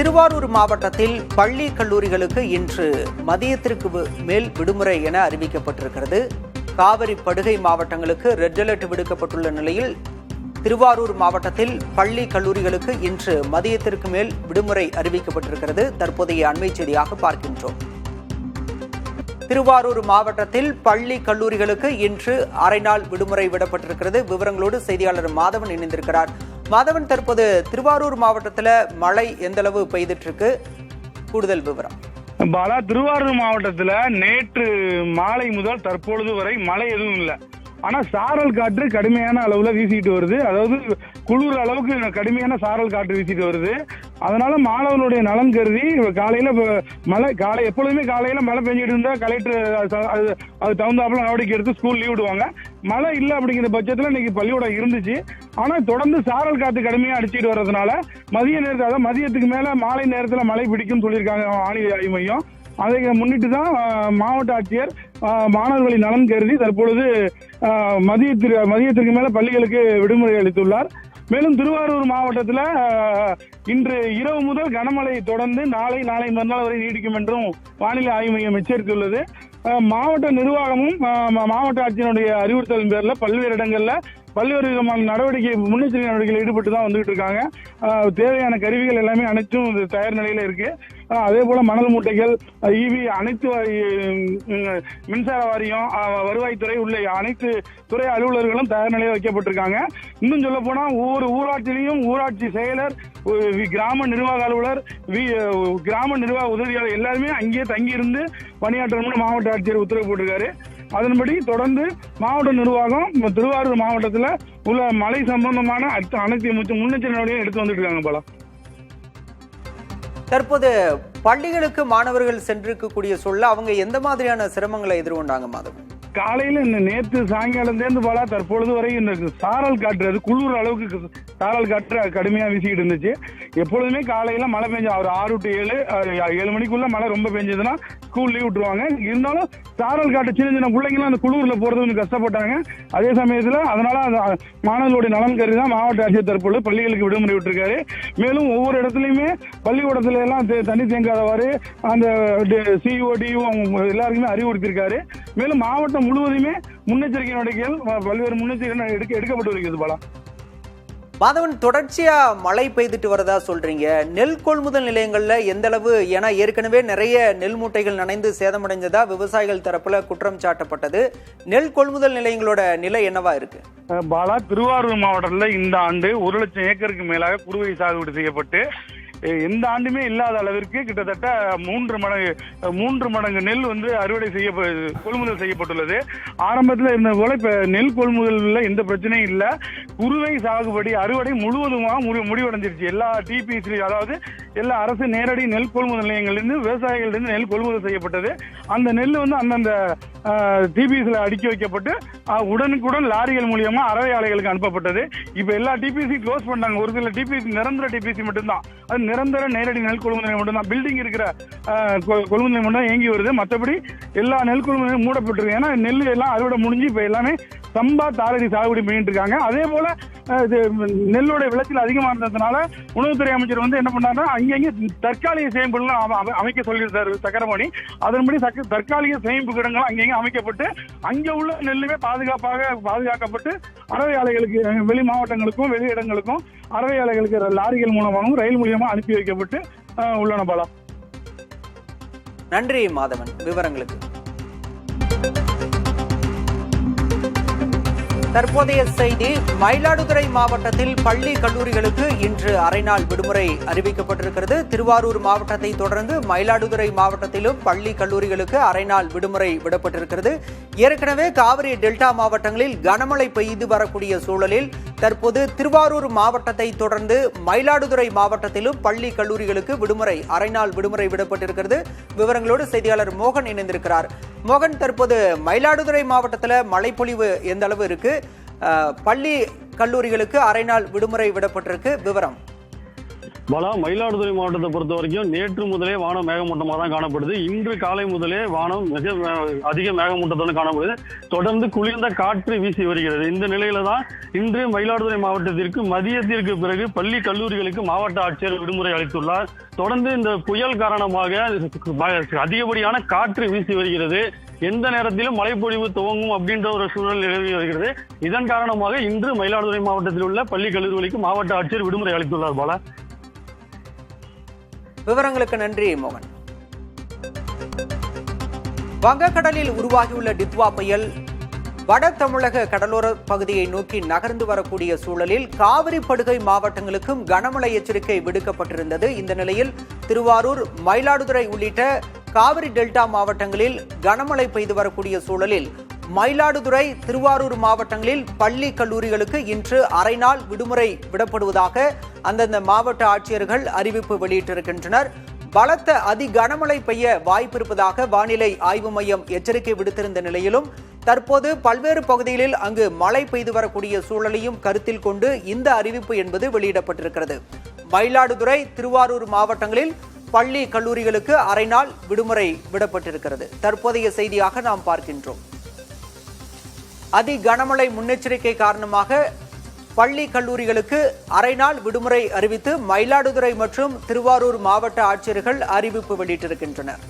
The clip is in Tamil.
திருவாரூர் மாவட்டத்தில் பள்ளி கல்லூரிகளுக்கு இன்று மதியத்திற்கு மேல் விடுமுறை என அறிவிக்கப்பட்டிருக்கிறது. காவிரி படுகை மாவட்டங்களுக்கு ரெட் அலர்ட் விடுக்கப்பட்டுள்ள நிலையில் திருவாரூர் மாவட்டத்தில் பள்ளி கல்லூரிகளுக்கு இன்று மதியத்திற்கு மேல் விடுமுறை அறிவிக்கப்பட்டிருக்கிறது. தற்போதைய அண்மை செய்தியாக பார்க்கின்றோம். திருவாரூர் மாவட்டத்தில் பள்ளி கல்லூரிகளுக்கு இன்று அரை நாள் விடுமுறை விடப்பட்டிருக்கிறது. விவரங்களோடு செய்தியாளர் மாதவன் இணைந்திருக்கிறார். மாதவன், தற்போது திருவாரூர் மாவட்டத்தில் மழை எந்த அளவு பெய்துட்டு இருக்கு? கூடுதல் விவரம். பாலா, திருவாரூர் மாவட்டத்தில் நேற்று மாலை முதல் தற்பொழுது வரை மழை எதுவும் இல்லை. ஆனா சாரல் காற்று கடுமையான அளவுல வீசிட்டு வருது. அதாவது குளிர் அளவுக்கு கடுமையான சாரல் காற்று வீசிட்டு வருது. அதனால மாணவர்களுடைய நலன் கருதி காலையில காலை எப்பொழுதுமே காலையில மழை பெஞ்சிட்டு இருந்தா கலெக்டர் அது தகுந்தாப்புல நடவடிக்கை எடுத்து ஸ்கூல் லீவ் விடுவாங்க. மழை இல்லை அப்படிங்கிற பட்சத்துல இன்னைக்கு பள்ளிக்கூடம் இருந்துச்சு. ஆனா தொடர்ந்து சாரல் காற்று கடுமையா அடிச்சுட்டு வர்றதுனால மதிய நேரத்தில், அதாவது மதியத்துக்கு மேல மாலை நேரத்துல மழை பிடிக்கும் சொல்லியிருக்காங்க வானிலை ஆய்வு மையம். அதை முன்னிட்டு தான் மாவட்ட ஆட்சியர் மாணவர்களின் நலன் கருதி தற்பொழுது மதியத்திற்கு மேல பள்ளிகளுக்கு விடுமுறை அளித்துள்ளார். மேலும் திருவாரூர் மாவட்டத்தில் இன்று இரவு முதல் கனமழை தொடர்ந்து நாளை மறுநாள் வரை நீடிக்கும் என்றும் வானிலை ஆய்வு மையம் எச்சரித்துள்ளது. மாவட்ட நிர்வாகமும் மாவட்ட ஆட்சியருடைய அறிவுறுத்தலின் பேர்ல பல்வேறு இடங்கள்ல பல்வேறு விதமான முன்னெச்சரிக்கை நடவடிக்கைகள் ஈடுபட்டு தான் வந்துகிட்டு இருக்காங்க. தேவையான கருவிகள் எல்லாமே அனைத்தும் தயார் நிலையில இருக்கு. அதே போல மணல் மூட்டைகள், ஈவி, அனைத்து மின்சார வாரியம், வருவாய்த்துறை உள்ள அனைத்து துறை அலுவலர்களும் தயார் நிலையில் வைக்கப்பட்டிருக்காங்க. இன்னும் சொல்ல போனா ஒவ்வொரு ஊராட்சியிலையும் ஊராட்சி செயலர், கிராம நிர்வாக அலுவலர், கிராம நிர்வாக உதவியாளர் எல்லாருமே அங்கேயே தங்கியிருந்து பணியாற்றணும்னு மாவட்ட ஆட்சியர் உத்தரவு போட்டிருக்காரு. அதன்படி தொடர்ந்து மாவட்ட நிர்வாகம் திருவாரூர் மாவட்டத்தில் உள்ள மழை சம்பந்தமான அனைத்து முன்னெச்சரிக்கை நடவடிக்கைகள் எடுத்து வந்துட்டு இருக்காங்க. போல தற்போது பள்ளிகளுக்கு மாணவர்கள் சென்றிருக்கக்கூடிய சொல்ல அவங்க எந்த மாதிரியான சிரமங்களை எதிர்கொண்டாங்க மாதவன்? காலையில நேற்று சாயங்காலத்திலேருந்து போல தற்பொழுது வரை இந்த சாரல் காற்று, அது குளிர் அளவுக்கு சாரல் காற்று கடுமையா வீசிக்கிட்டு இருந்துச்சு. எப்பொழுதுமே காலையில மழை பெஞ்சு ஒரு 6 to 7 மணிக்குள்ள மழை ரொம்ப பெஞ்சதுன்னா ஸ்கூல் லீவ் விட்டுருவாங்க. இருந்தாலும் சாரல் காற்று சின்ன பிள்ளைங்களும் அந்த குளிர்ல போறது கொஞ்சம் கஷ்டப்பட்டாங்க. அதே சமயத்துல அதனால மாணவர்களுடைய நலன் கருதி தான் மாவட்ட ஆட்சியர் தற்பொழுது பள்ளிகளுக்கு விடுமுறை விட்டுருக்காரு. மேலும் ஒவ்வொரு இடத்துலயுமே பள்ளிக்கூடத்துல எல்லாம் தண்ணி தேங்காதவாறு அந்த சிஓடியும் எல்லாருக்குமே அறிவுறுத்திருக்காரு. மேலும் மாவட்டம் முழுவதுமே முன்னெச்சரிக்கை நடவடிக்கைகள் பல்வேறு முன்னெச்சரிக்கை எடுக்கப்பட்டு வருகிறது. பாலா, மாதவன், தொடர்ச்சியா மழை பெய்துட்டு வரதா சொல்றீங்க. நெல் கொள்முதல் நிலையங்கள்ல எந்த அளவு, ஏன்னா ஏற்கனவே நிறைய நெல் மூட்டைகள் நனைந்து சேதமடைந்ததா விவசாயிகள் தரப்புல குற்றம் சாட்டப்பட்டது. நெல் கொள்முதல் நிலையங்களோட நிலை என்னவா இருக்கு? பாலா, திருவாரூர் மாவட்டத்தில் இந்த ஆண்டு 1 லட்சம் ஏக்கருக்கு மேலாக குறுவை சாகுபடி செய்யப்பட்டு எந்த ஆண்டுமே இல்லாத அளவிற்கு கிட்டத்தட்ட 3 மடங்கு நெல் அறுவடை கொள்முதல் செய்யப்பட்டுள்ளது. ஆரம்பத்தில் இருந்த போல இப்ப நெல் கொள்முதல் எந்த பிரச்சனையும் இல்லை. குறுவை சாகுபடி அறுவடை முழுவதுமாக முடிவடைஞ்சிருச்சு. எல்லா டிபிசி, அதாவது எல்லா அரசு நேரடி நெல் கொள்முதல் நிலையங்களிலிருந்து விவசாயிகளிலிருந்து நெல் கொள்முதல் செய்யப்பட்டது. அந்த நெல் அந்தந்த டிபிசில அடுக்கி வைக்கப்பட்டு உடனுக்குடன் லாரிகள் மூலியமா அறவை ஆலைகளுக்கு அனுப்பப்பட்டது. இப்ப எல்லா டிபிசி க்ளோஸ் பண்ணாங்க. ஒரு சில டிபிசி, நிரந்தர டிபிசி மட்டும்தான், அது நிரந்தர நேரடி நெல் கொள்முதல் நிலையம் மட்டும்தான், பில்டிங் இருக்கிற கொள்முதல் நிலையம் மட்டும் இயங்கி வருது. மற்றபடி எல்லா நெல் கொள்முதல் நிலையம் மூடப்பட்டிருக்கு. ஏன்னா நெல் எல்லாம் அறுவடை முடிஞ்சு இப்ப எல்லாமே சம்பா தாளடி சாகுபடி பண்ணிட்டு இருக்காங்க. அதே போல நெல்லோட விளைச்சல் அதிகமா இருந்ததுனால உணவுத்துறை அமைச்சர் என்ன பண்ணாருன்னா அங்கங்க தற்காலிக சேமிப்புகள் அமைக்க சொல்லியிருந்தாரு சக்கரபாணி. அதன்படி தற்காலிக சேமிப்பு கிடங்கள் அங்கங்க அமைக்கப்பட்டு அங்க உள்ள நெல்லுமே பாதுகாக்கப்பட்டு அறவை ஆலைகளுக்கு, வெளி மாவட்டங்களுக்கும் வெளி இடங்களுக்கும் அறவை ஆலைகளுக்கு லாரிகள் மூலமாகவும் ரயில் மூலியமா அனுப்பி வைக்கப்பட்டு உள்ளன. பாலா, நன்றி மாதவன் விவரங்களுக்கு. தற்போதைய செய்தி. மயிலாடுதுறை மாவட்டத்தில் பள்ளி கல்லூரிகளுக்கு இன்று அரை நாள் விடுமுறை அறிவிக்கப்பட்டிருக்கிறது. திருவாரூர் மாவட்டத்தை தொடர்ந்து மயிலாடுதுறை மாவட்டத்திலும் பள்ளி கல்லூரிகளுக்கு அரை நாள் விடுமுறை விடப்பட்டிருக்கிறது. ஏற்கனவே காவிரி டெல்டா மாவட்டங்களில் கனமழை பெய்து வரக்கூடிய சூழலில் தற்போது திருவாரூர் மாவட்டத்தை தொடர்ந்து மயிலாடுதுறை மாவட்டத்திலும் பள்ளி கல்லூரிகளுக்கு அரை நாள் விடுமுறை விடப்பட்டிருக்கிறது. விவரங்களோடு செய்தியாளர் மோகன் இணைந்திருக்கிறார். மோகன், தற்போது மயிலாடுதுறை மாவட்டத்தில் மழைப்பொழிவு எந்த அளவு இருக்கு? பள்ளி கல்லூரிகளுக்கு அரை நாள் விடுமுறை விடப்பட்டிருக்கு. விவரம். பாலா, மயிலாடுதுறை மாவட்டத்தை பொறுத்த வரைக்கும் நேற்று முதலே வானம் மேகமூட்டமாக தான் காணப்படுது. இன்று காலை முதலே வானம் மிக அதிக மேகமூட்டத்துடன் காணப்படுது. தொடர்ந்து குளிர்ந்த காற்று வீசி வருகிறது. இந்த நிலையில தான் இன்று மயிலாடுதுறை மாவட்டத்திற்கு மதியத்திற்கு பிறகு பள்ளி கல்லூரிகளுக்கு மாவட்ட ஆட்சியர் விடுமுறை அளித்துள்ளார். தொடர்ந்து இந்த புயல் காரணமாக அதிகப்படியான காற்று வீசி வருகிறது. எந்த நேரத்திலும் மழைப்பொழிவு துவங்கும் அப்படின்ற ஒரு சூழல் நிலவி வருகிறது. இதன் காரணமாக இன்று மயிலாடுதுறை மாவட்டத்தில் உள்ள பள்ளி கல்லூரிகளுக்கு மாவட்ட ஆட்சியர் விடுமுறை அளித்துள்ளார். பாலா, விவரங்களுக்கு நன்றி மோகன். வங்கக்கடலில் உருவாகியுள்ள டித்வா புயல் வட தமிழக கடலோர பகுதியை நோக்கி நகர்ந்து வரக்கூடிய சூழலில் காவிரி படுகை மாவட்டங்களுக்கும் கனமழை எச்சரிக்கை விடுக்கப்பட்டிருந்தது. இந்த நிலையில் திருவாரூர், மயிலாடுதுறை உள்ளிட்ட காவிரி டெல்டா மாவட்டங்களில் கனமழை பெய்து வரக்கூடிய சூழலில் மயிலாடுதுறை, திருவாரூர் மாவட்டங்களில் பள்ளி கல்லூரிகளுக்கு இன்று அரை நாள் விடுமுறை விடப்படுவதாக அந்தந்த மாவட்ட ஆட்சியர்கள் அறிவிப்பு வெளியிட்டிருக்கின்றனர். பலத்த அதி கனமழை பெய்ய வாய்ப்பிருப்பதாக வானிலை ஆய்வு மையம் எச்சரிக்கை விடுத்திருந்த நிலையிலும் தற்போது பல்வேறு பகுதிகளில் அங்கு மழை பெய்து வரக்கூடிய சூழலையும் கருத்தில் கொண்டு இந்த அறிவிப்பு என்பது வெளியிடப்பட்டிருக்கிறது. மயிலாடுதுறை, திருவாரூர் மாவட்டங்களில் பள்ளி கல்லூரிகளுக்கு அரை நாள் விடுமுறை விடப்பட்டிருக்கிறது. தற்போதைய செய்தியாக நாம் பார்க்கின்றோம். அதி கனமழை முன்னெச்சரிக்கை காரணமாக பள்ளி கல்லூரிகளுக்கு அரை நாள் விடுமுறை அறிவித்து மயிலாடுதுறை மற்றும் திருவாரூர் மாவட்ட ஆட்சியர்கள் அறிவிப்பு வெளியிட்டிருக்கின்றனர்.